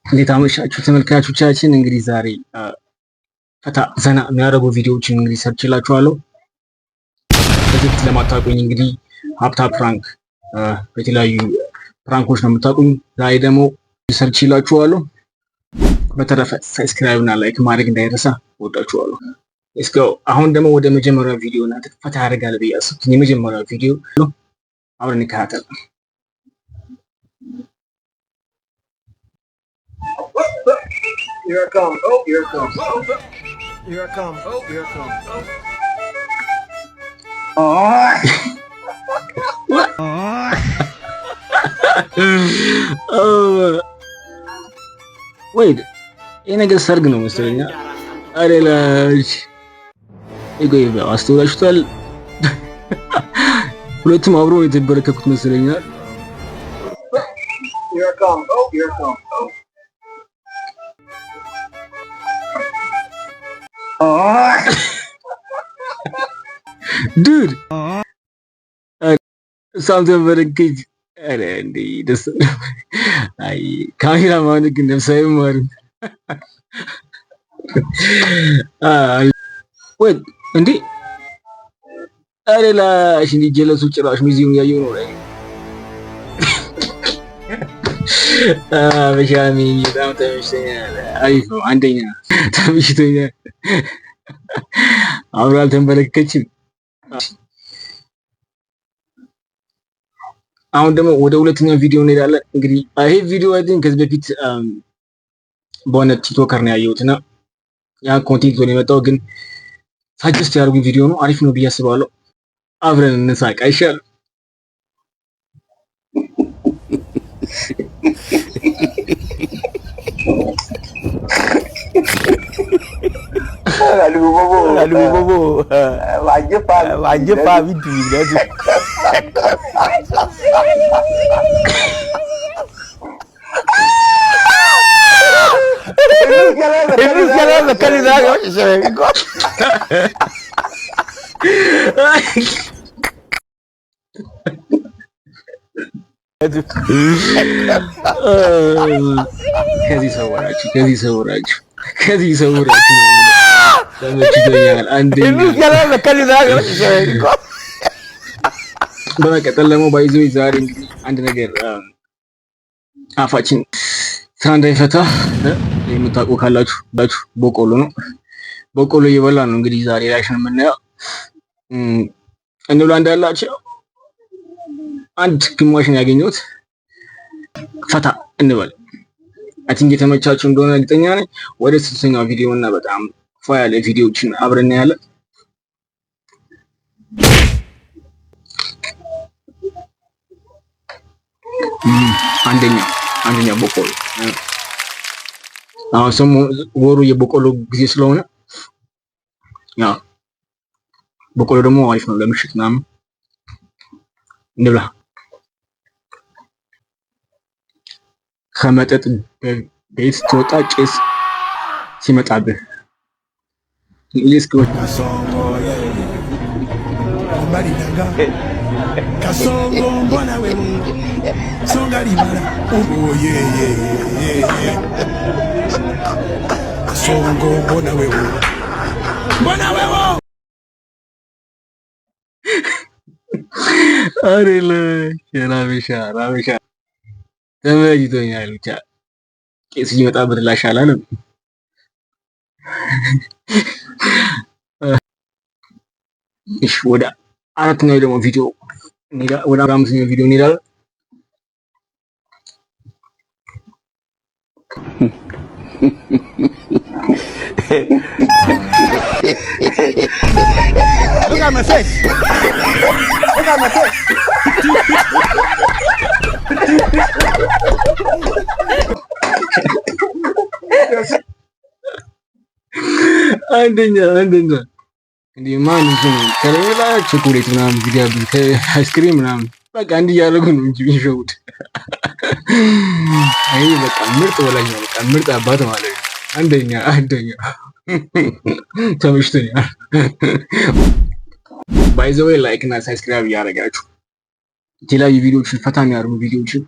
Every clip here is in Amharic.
እንዴት አመሻችሁ ተመልካቾቻችን። እንግዲህ ዛሬ ፈታ ዘና የሚያደርጉ ቪዲዮዎችን እንግዲህ ሰርችላችኋለሁ። በዚህ ለማታውቁኝ እንግዲህ ሀብታ ፕራንክ በተለያዩ ፕራንኮች ነው የምታውቁኝ። ዛሬ ደግሞ ሰርችላችኋለሁ። በተረፈ ሰብስክራይብ እና ላይክ ማድረግ እንዳይረሳ። ወዳችኋለሁ። ሌትስ ጎ። አሁን ደግሞ ወደ መጀመሪያው ቪዲዮ እና ፈታ ያደርጋል ብዬ አሰብኩኝ የመጀመሪያው ቪዲዮ አብረን እንከታተል። Here I come. Oh, here it comes. Oh, here I come. Oh, here it comes. Oh. Wait. ይሄ ነገር ሰርግ ነው መሰለኝ። አሬላሽ እጎይ አስተውላችኋል? ሁለቱም አብረው የተበረከኩት መሰለኛል። Here I come. Oh, here it comes. Dude, something very good. And this, I cameraman can have same one. Wait, indeed. Arela, she need jealous which rush museum, you know, right? በሻሚ በጣም ተመችቶኛል። አሪፍ ነው። አንደኛ ተመችቶኛል። አብራ አልተንበረከችም። አሁን ደግሞ ወደ ሁለተኛው ቪዲዮ እንሄዳለን። እንግዲህ ይሄ ቪዲዮ አይደል ከዚህ በፊት በሆነ ቲክቶከር ነው ያየሁትና ያ ኮንቴንት ነው የመጣው፣ ግን ሳጀስት ያደርጉኝ ቪዲዮ ነው። አሪፍ ነው ብዬ አስባለሁ። አብረን እንሳቅ አይሻልም? Lalu bobo. Wajib pak video dah tu. Ini jalan sekali dah kau cakap. ከዚህ ሰውራችሁ ተመችቶኛል። በመቀጠል ደግሞ ባይዞ ዛሬ እንግዲህ አንድ ነገር አፋችን ስራ እንዳይፈታ የምታውቁ ካላችሁ በቆሎ ነው። በቆሎ እየበላ ነው እንግዲህ ዛሬ ላይሽን የምናየው። እንብላ እንዳላቸው አንድ ግማሽን ያገኘሁት ፈታ እንበል። አይ ቲንክ የተመቻችሁ እንደሆነ እርግጠኛ ነኝ። ወደ ሶስተኛው ቪዲዮ እና በጣም ፏ ያለ ቪዲዮዎችን አብረን እናያለን። አንደኛ በቆሎ አሁን ሰሞኑን ወሩ የበቆሎ ጊዜ ስለሆነ ያው በቆሎ ደግሞ አሪፍ ነው ለምሽት ምናምን እንብላ። ከመጠጥ ቤት ትወጣ ጭስ ሲመጣብህ ሊስኮት Kasongo mbona wewe songa limala oh yeah Kasongo mbona wewe አሬለ ራበሻ ተመችቶኛል። ብቻ ቄስ ሲመጣበት ላሻላል። እሺ ወደ አራተኛው ደግሞ ቪዲዮ ወደ አምስተኛው ቪዲዮ እንሄዳለን። Look at my face. Look at my face. አንደኛ እንዴ ማን ነው ከሌላ ቾኮሌት ምናምን ቪዲዮ ከአይስክሪም ምናምን በቃ እንዲህ ያደረጉ ነው እንጂ የሚሸውድ። አይ በቃ ምርጥ ወላጅ ነው። በቃ ምርጥ አባት ማለት ነው። አንደኛ ተመችቶኛል። ባይ ዘ ዌይ ላይክ እና ሰብስክራይብ እያደረጋችሁ የተለያዩ ቪዲዮዎችን ፈታ የሚያደርጉ ቪዲዮዎችን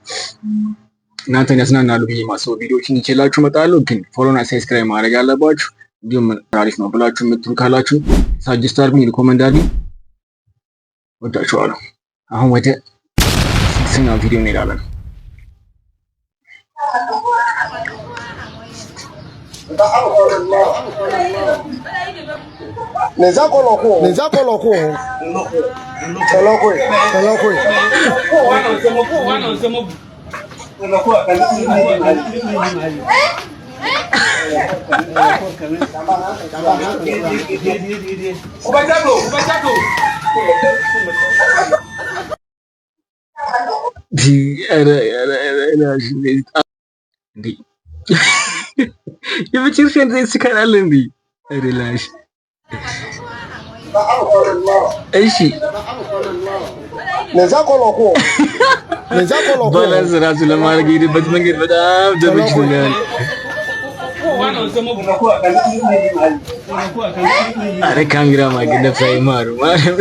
እናንተን ያዝናናሉ ብዬ ማሰቡ ቪዲዮዎችን ይችላችሁ እመጣለሁ። ግን ፎሎና ሳብስክራይብ ማድረግ አለባችሁ። እንዲሁም አሪፍ ነው ብላችሁ የምትሉ ካላችሁ ሳጀስት አድርጉኝ፣ ሪኮመንድ አድርጉኝ። ወዳችኋለሁ። አሁን ወደ 6ኛው ቪዲዮ እንሄዳለን። Neza koloko. የመጨረሻ እንደዚህ ስካላለ እንዴ አይደላሽ? እሺ ነዛ ኮሎኮ ባላንስ ራሱ ለማድረግ የሄደበት መንገድ በጣም ተመችቶኛል። አረ ካሜራ ማግኘት ሳይማሩ ማለት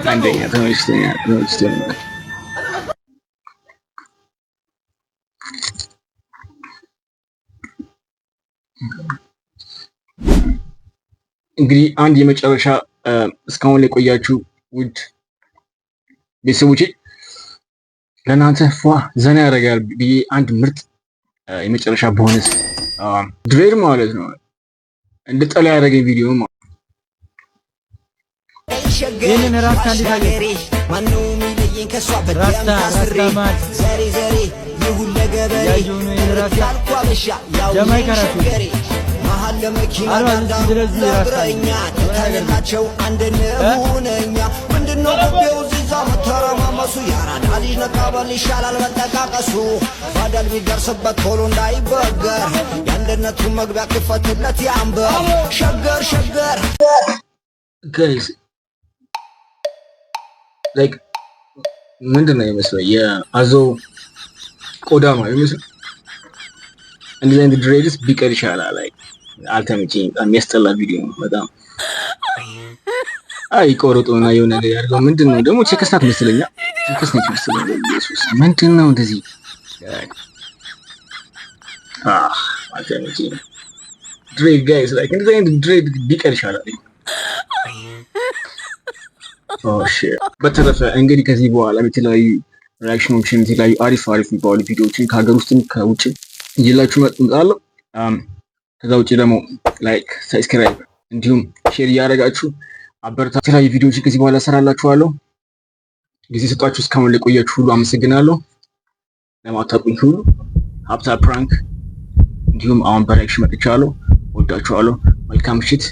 አንደኛ ተመችቶኛል። እንግዲህ አንድ የመጨረሻ እስካሁን ላይ ቆያችሁ ውድ ቤተሰቦቼ ለእናንተ ፏ ዘና ያደርጋል ብዬ አንድ ምርጥ የመጨረሻ ቦነስ ድሬድ ማለት ነው እንደ ጠላ ያደረገኝ ቪዲዮ ማለት ይህንን ራስታ እንዲታገሪ ማነው የሚለየኝ ከሷ በጣም ታስሪ ዘሬ ይሁን ለገበሬ ካልኳ በሻ ያው ሸገሬ መሀል ለመኪና ዳንዳብረኛ ታገላቸው አንድነሁነኛ ምንድነው ጉቤው ዚዛ መተረማመሱ ያራዳ ልጅ ነቃበል ይሻላል መጠቃቀሱ ባዳል ቢደርስበት ቶሎ እንዳይበገር የአንድነቱ መግቢያ ክፈትለት ያንበር ሸገር ጋይስ ላይክ ምንድን ነው የሚመስለው የአዞ ቆዳ ነው የሚመስለው። እንደዚህ አይነት ድሬድስ ቢቀር ይሻላል። ላይክ አልተመቸኝም። በጣም የሚያስጠላ ቪዲዮ ነው በጣም። አይ ቆርጦና የሆነ ነገር ያድርገው። ምንድን ነው ደግሞ ቼከስናት መስለኛ ቼከስናት መስለኛ። ኢየሱስ ምንድን ነው እንደዚህ አልተመቸኝም። ድሬድ ጋይስ ላይክ እንደዚህ አይነት ድሬድ ቢቀር ይሻላል። በተረፈ እንግዲህ ከዚህ በኋላ የተለያዩ ሪአክሽኖችን የተለያዩ አሪፍ የሚባሉ ቪዲዮዎችን ከሀገር ውስጥም ከውጭ ይዤላችሁ እመጣለሁ። ከዛ ውጭ ደግሞ ላይክ፣ ሰብስክራይብ እንዲሁም ሼር እያደረጋችሁ አበረታ። የተለያዩ ቪዲዮዎችን ከዚህ በኋላ እሰራላችኋለሁ። ጊዜ ሰጣችሁ እስካሁን ለቆያችሁ ሁሉ አመሰግናለሁ። ለማታውቁኝ ሁሉ ሀብታ ፕራንክ እንዲሁም አሁን በሪአክሽን መጥቻለሁ። ወዳችኋለሁ። መልካም ምሽት።